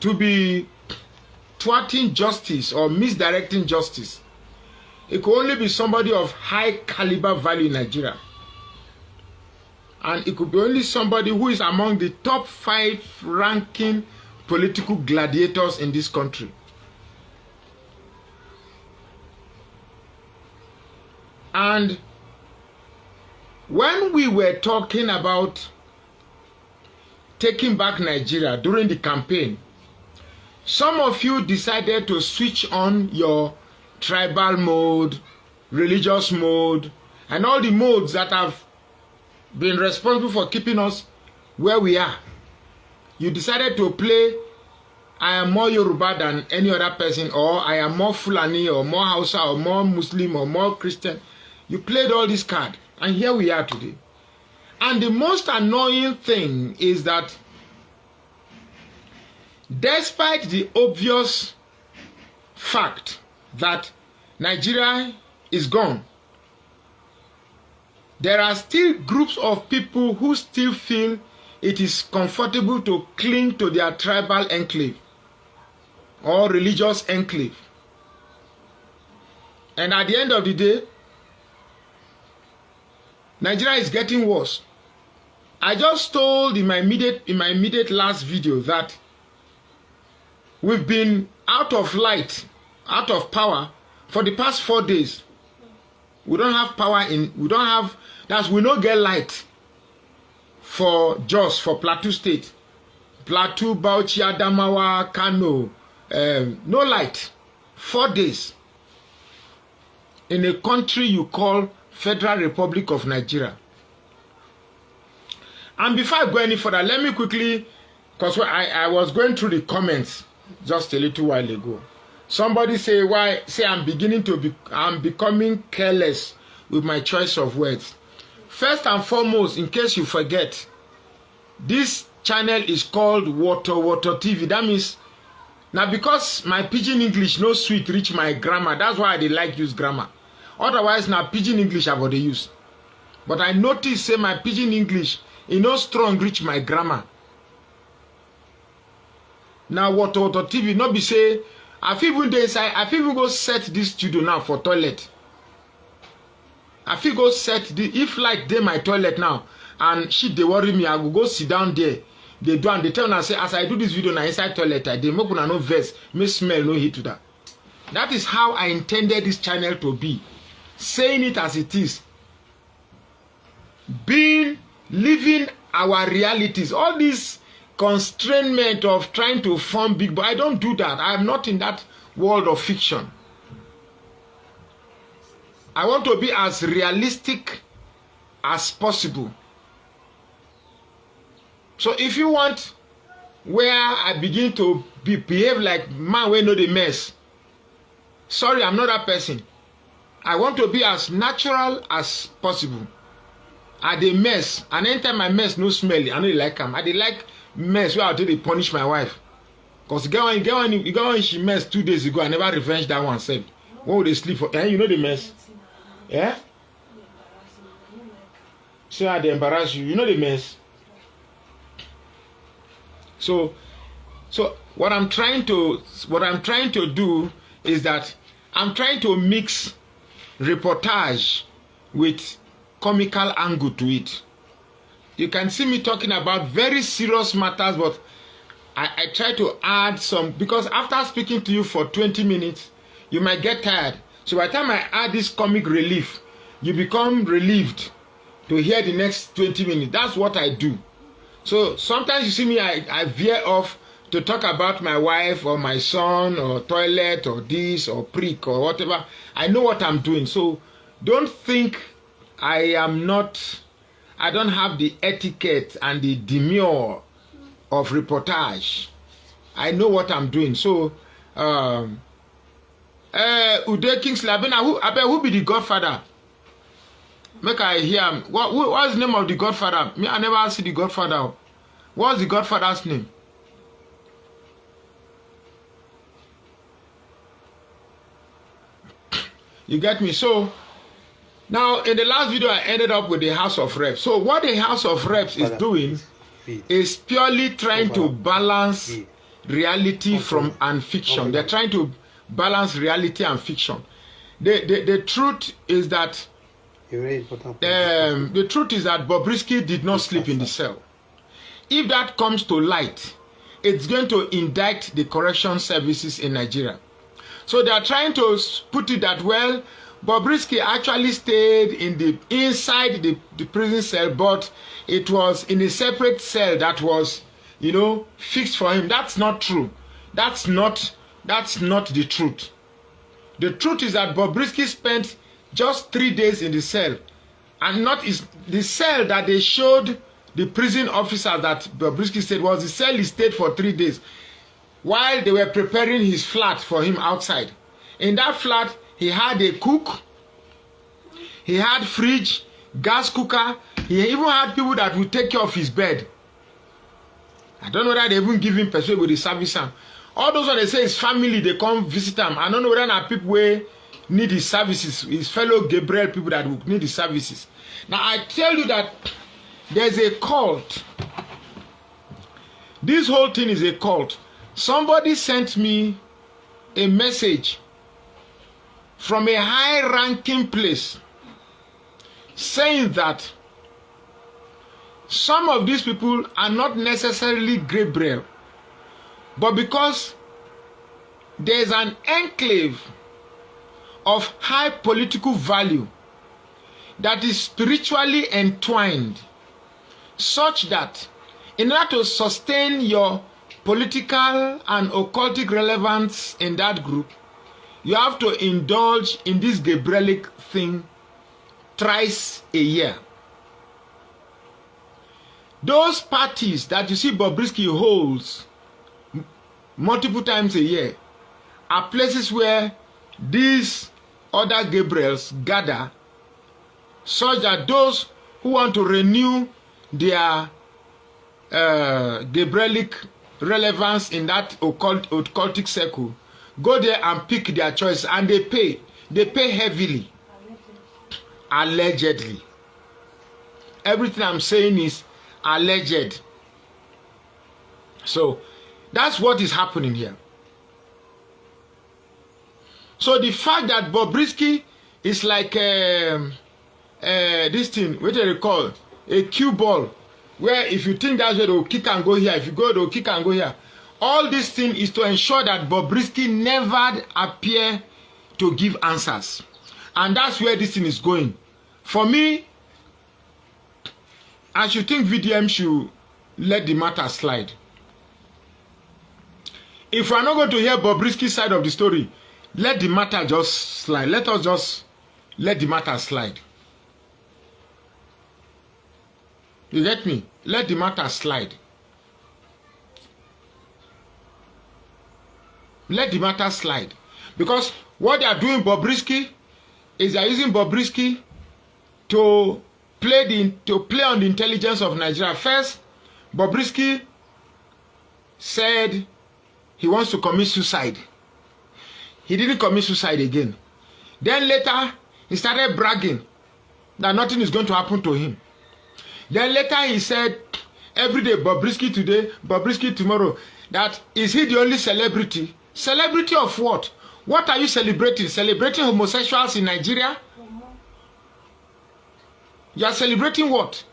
to be thwarting justice or misdirecting justice, it could only be somebody of high caliber value in Nigeria. And it could be only somebody who is among the top 5 ranking political gladiators in this country. And when we were talking about taking back Nigeria during the campaign, some of you decided to switch on your tribal mode, religious mode, and all the modes that have been responsible for keeping us where we are. You decided to play, I am more Yoruba than any other person, or I am more Fulani, or more Hausa, or more Muslim, or more Christian. You played all this card, and here we are today. And the most annoying thing is that despite the obvious fact that Nigeria is gone, there are still groups of people who still feel it is comfortable to cling to their tribal enclave or religious enclave. And at the end of the day, Nigeria is getting worse. I just told in my immediate last video that we've been out of light, out of power for the past 4 days. We don't have power we don't get light for Jos, for Plateau State. Plateau, Bauchi, Adamawa, Kano, no light. 4 days. In a country you call Federal Republic of Nigeria. And before I go any further, let me quickly, because I was going through the comments just a little while ago. Somebody say I'm becoming careless with my choice of words. First and foremost, in case you forget, this channel is called Water TV. That means now because my pidgin English no sweet reach my grammar, that's why I dey like use grammar. Otherwise, now pidgin English I would use. But I notice say my pidgin English no strong reach my grammar. Now Water TV no be say I feel even dey inside, I feel even go set this studio now for toilet. I feel go set the, if like dey my toilet now and shit dey worry me, I will go sit down there. They do and they tell me say as I do this video now inside toilet, I dey make una no vex, me smell no heat to that. That is how I intended this channel to be. Saying it as it is. Living our realities. All this constrainment of trying to form big, but I don't do that. I am not in that world of fiction. I want to be as realistic as possible. So if you want where I begin to behave like man wey know the mess, sorry, I'm not that person. I want to be as natural as possible. I dey mess, and anytime I mess no smelly, I no like am. I dey like mess where I dey punish my wife. Cause get when she mess 2 days ago, I never revenge that one self. When would they sleep for? You know the mess. Yeah? So I dey embarrass you. You know the mess. So what I'm trying to do is that I'm trying to mix reportage with comical angle to it. You can see me talking about very serious matters, but I try to add some, because after speaking to you for 20 minutes, you might get tired. So by the time I add this comic relief, you become relieved to hear the next 20 minutes. That's what I do. So sometimes you see me, I veer off to talk about my wife or my son or toilet or this or prick or whatever. I know what I'm doing. So don't think I don't have the etiquette and the demure of reportage. I know what I'm doing. So Ude Kingsley, who be the godfather? Make I hear him. What's the name of the godfather? Me, I never see the godfather. What's the godfather's name? You get me? So now in the last video I ended up with the House of Reps. So what the House of Reps is doing is purely trying to balance reality from and fiction. They're trying to balance reality and fiction. The truth is that the truth is that Bobrisky did not sleep in the cell. If that comes to light, it's going to indict the correction services in Nigeria. So they are trying to put it that, well, Bobrisky actually stayed inside the prison cell, but it was in a separate cell that was, fixed for him. That's not true. That's not the truth. The truth is that Bobrisky spent just 3 days in the cell, and not is the cell that they showed the prison officer that Bobrisky stayed was the cell he stayed for 3 days while they were preparing his flat for him outside. In that flat, he had a cook, he had fridge, gas cooker, he even had people that would take care of his bed. I don't know whether they even give him persuade with the service. All those when they say his family, they come visit him. I don't know whether there are people who need his services, his fellow Gabriel people that would need his services. Now I tell you that there's a cult. This whole thing is a cult. Somebody sent me a message from a high-ranking place saying that some of these people are not necessarily Gabriel, but because there's an enclave of high political value that is spiritually entwined, such that in order to sustain your political and occultic relevance in that group, you have to indulge in this Gabrielic thing thrice a year. Those parties that you see Bobrisky holds multiple times a year are places where these other Gabriels gather, such that those who want to renew their Gabrielic relevance in that occultic circle go there and pick their choice, and they pay heavily. Allegedly. Everything I'm saying is alleged. So that's what is happening here. So the fact that Bobrisky is like this thing, what do they call a cue ball, where if you think that's where they'll kick and go here, if you go they'll kick and go here. All this thing is to ensure that Bobrisky never appear to give answers, and that's where this thing is going. For me, I should think VDM should let the matter slide. If we're not going to hear Bobrisky's side of the story, let the matter just slide. Let us just let the matter slide. You get me? Let the matter slide. Let the matter slide. Because what they are doing, Bobrisky, is they are using Bobrisky to play on the intelligence of Nigeria. First, Bobrisky said he wants to commit suicide. He didn't commit suicide again. Then later, he started bragging that nothing is going to happen to him. Then later he said, every day, Bobrisky today, Bobrisky tomorrow. That is he the only celebrity? Celebrity of what? What are you celebrating? Celebrating homosexuals in Nigeria? You are celebrating what?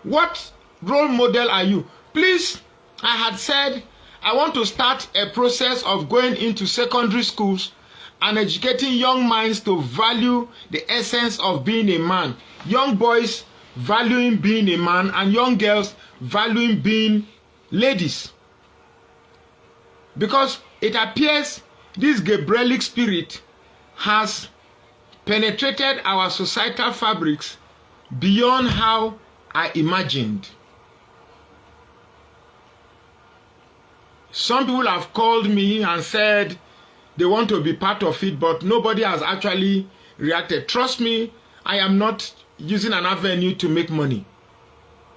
What role model are you? Please, I had said I want to start a process of going into secondary schools and educating young minds to value the essence of being a man. Young boys valuing being a man, and young girls valuing being ladies. Because it appears this Gabrielic spirit has penetrated our societal fabrics beyond how I imagined. Some people have called me and said they want to be part of it, but nobody has actually reacted. Trust me, I am not using an avenue to make money.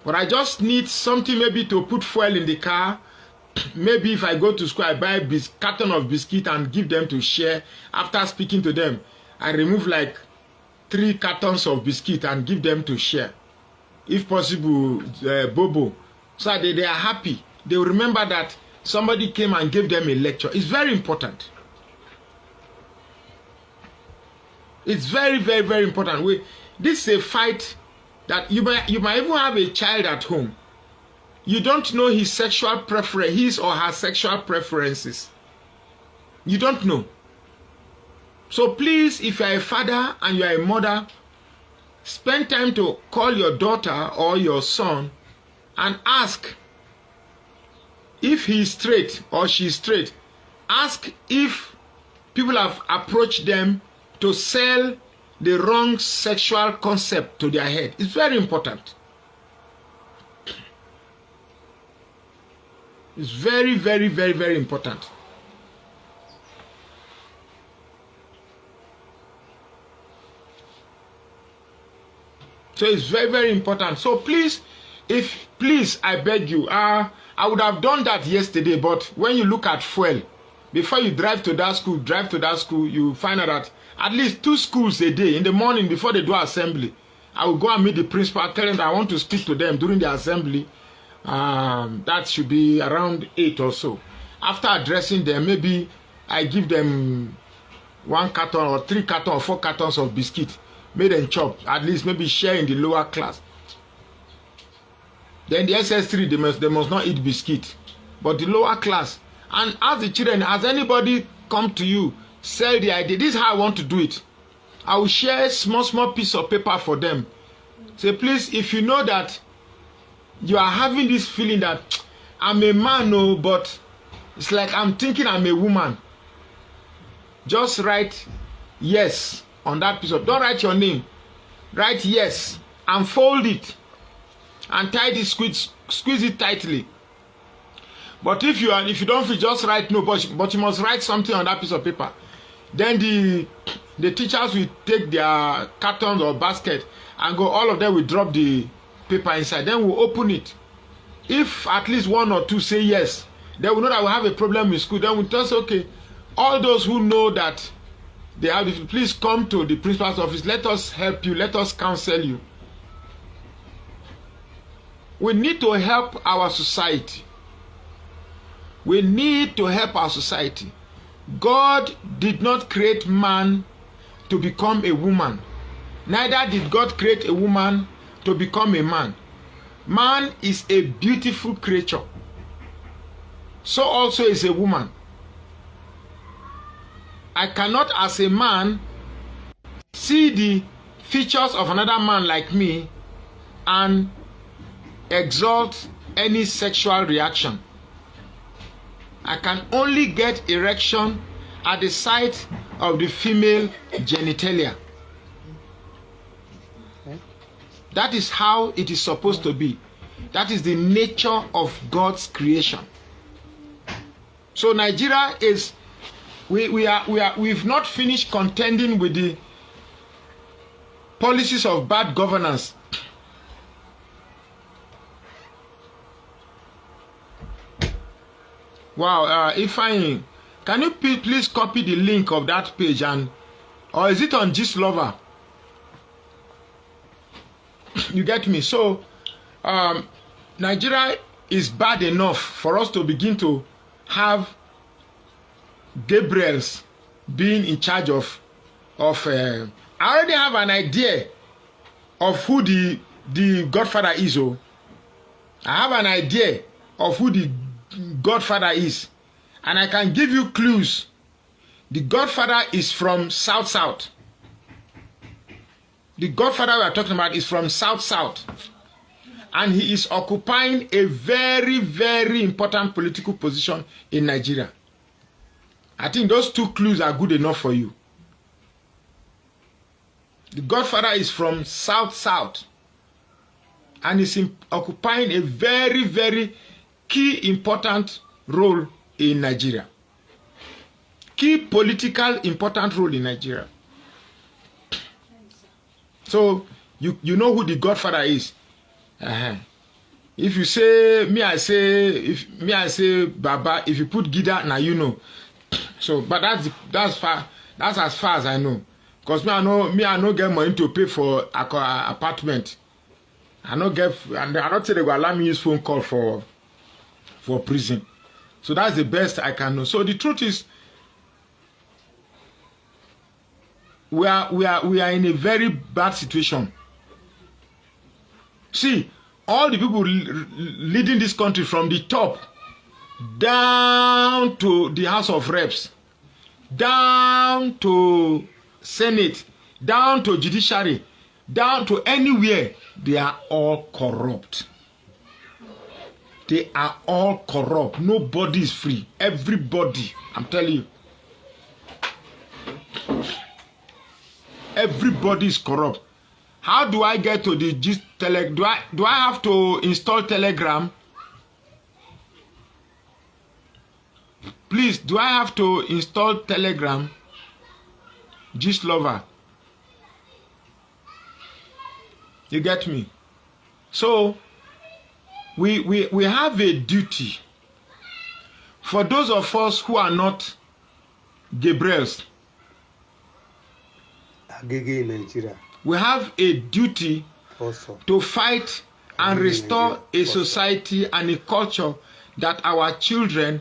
But I just need something maybe to put fuel in the car. Maybe if I go to school, I buy a carton of biscuit and give them to share. After speaking to them, I remove like 3 cartons of biscuit and give them to share. If possible, Bobo. So they are happy. they will remember that somebody came and gave them a lecture. It's very important. It's very, very, very important. This is a fight that you might even have a child at home. You don't know his sexual preference, his or her sexual preferences. You don't know. So please, if you are a father and you are a mother, spend time to call your daughter or your son and ask if he is straight or she is straight. Ask if people have approached them to sell the wrong sexual concept to their head. It's very important. It's very, very, very, very important. So it's very, very important. So please, I beg you, I would have done that yesterday, but when you look at fuel, before you drive to that school, you find out that at least 2 schools a day in the morning before they do assembly, I will go and meet the principal, tell them that I want to speak to them during the assembly. That should be around 8 or so. After addressing them, maybe I give them 1 carton or 3 cartons or 4 cartons of biscuit. Make them chop, at least maybe share in the lower class. Then the SS3, they must not eat biscuit. But the lower class, and ask the children, has anybody come to you, sell the idea? This is how I want to do it. I will share a small piece of paper for them. Say, please, if you know that you are having this feeling that I'm a man, no, but it's like I'm thinking I'm a woman, just write yes on that piece of, don't write your name, write yes and fold it and tight it, squeeze it tightly. But if you don't feel, just write no, but you must write something on that piece of paper. Then the teachers will take their cartons or basket and go, all of them will drop the paper inside. Then we'll open it. If at least 1 or 2 say yes, then we know that we have a problem in school. Then we tell us, okay, all those who know that they have, please come to the principal's office. Let us help you. Let us counsel you. We need to help our society. We need to help our society. God did not create man to become a woman. Neither did God create a woman to become a man. Man is a beautiful creature. So also is a woman. I cannot, as a man, see the features of another man like me and exalt any sexual reaction. I can only get erection at the sight of the female genitalia. That is how it is supposed to be. That is the nature of God's creation. So Nigeria is, we've not finished contending with the policies of bad governance. Wow, Ifeanyi, can you please copy the link of that page, and or is it on Gist Lover? You get me? So Nigeria is bad enough for us to begin to have Gabriels being in charge of I already have an idea of who the godfather is. Oh, I have an idea of who the godfather is, and I can give you clues. The godfather is from South. The godfather we are talking about is from South, and he is occupying a very, very important political position in Nigeria. I think those 2 clues are good enough for you. The godfather is from South, and is occupying a very, very key important role in Nigeria. Key political important role in Nigeria. So you know who the godfather is. If you say me, I say Baba. If you put Gida, now you know. So, but that's as far as I know. Because I no get money to pay for apartment. I no get, and I don't say they will allow me use phone call for for prison. So that's the best I can know. So the truth is, we are in a very bad situation. See, all the people leading this country from the top down to the House of Reps, down to Senate, down to judiciary, down to anywhere, they are all corrupt. They are all corrupt. Nobody is free. Everybody, I'm telling you. Everybody is corrupt. How do I get to the Telegram? Do I have to install Telegram? Please, do I have to install Telegram? Gist lover. You get me? So we have a duty for those of us who are not Gabriels. In Nigeria. We have a duty also to fight and restore a society and a culture that our children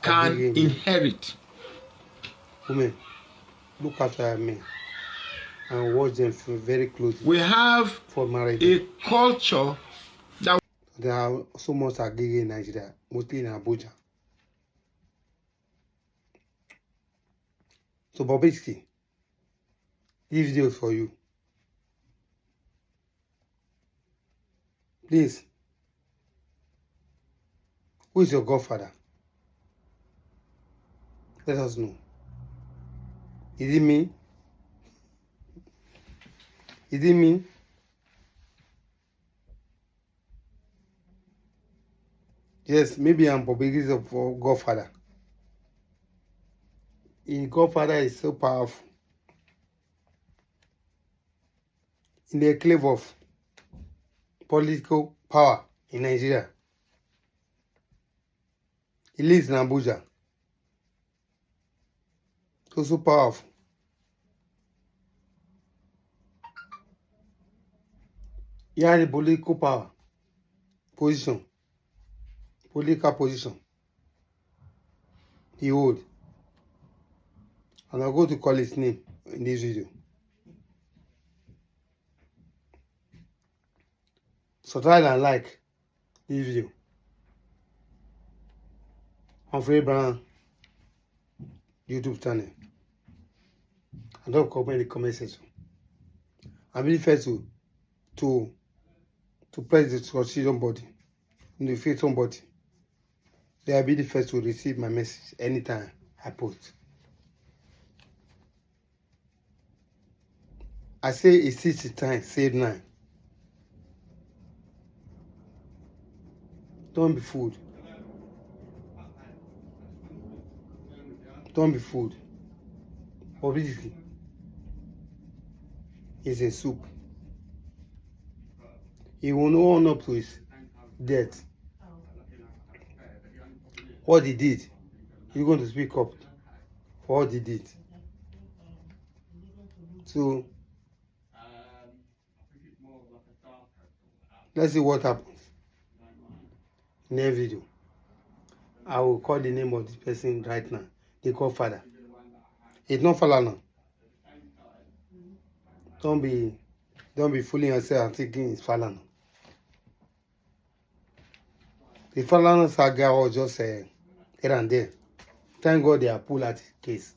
can inherit. Women, look after me and watch them very closely. We have for marriage. A culture that there are so much agege in Nigeria, mostly in Abuja. So Bobrisky, this video is for you. Please, who is your godfather? Let us know. Is it me? Is it me? Yes, maybe I'm Bobrisky's godfather. His godfather is so powerful. In the enclave of political power in Nigeria. He lives in Abuja. So powerful. He has a political power, political position. He hold. And I'm going to call his name in this video. Subscribe and like this video on Free Brown YouTube channel. And don't comment in the comment section. I'm really first to press the subscription button in the Facebook button. They will be the first to receive my message anytime I post. I say it's 60 times, save 9. Don't be fooled. Don't be fooled. Bobrisky is a soup. He will not own up to his debt. What he did, he's going to speak up for what he did. So, let's see what happens in the video. I will call the name of this person right now, the godfather. It's not Falana. Don't be fooling yourself and thinking it's Falana. The Falana saga was just here and there. Thank God they are pulled at case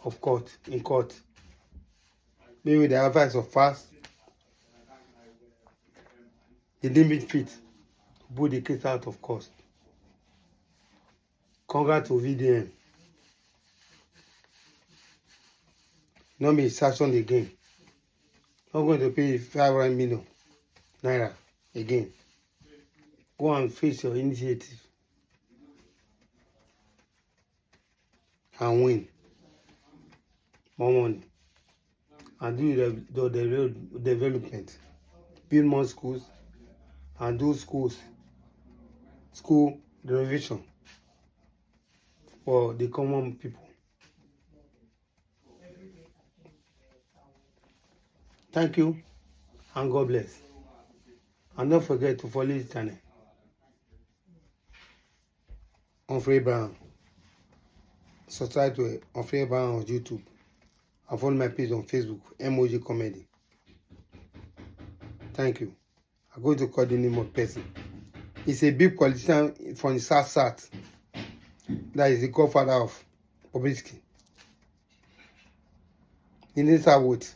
of court, in court. Maybe the advice of fast. They didn't meet fit to put the case out of court. Congrats to VDM. Not be sanctioned again. Not going to pay 500 million naira again. Go and face your initiative and win more money and do the development, build more schools and do school renovation for the common people. Thank you and God bless. And don't forget to follow this channel. Humphrey Abraham. Subscribe to Humphrey Abraham on YouTube. And follow my page on Facebook, MOJ Comedy. Thank you. I'm going to call the name of person. He's a big politician from the South. That is the godfather of Bobrisky. He needs a vote.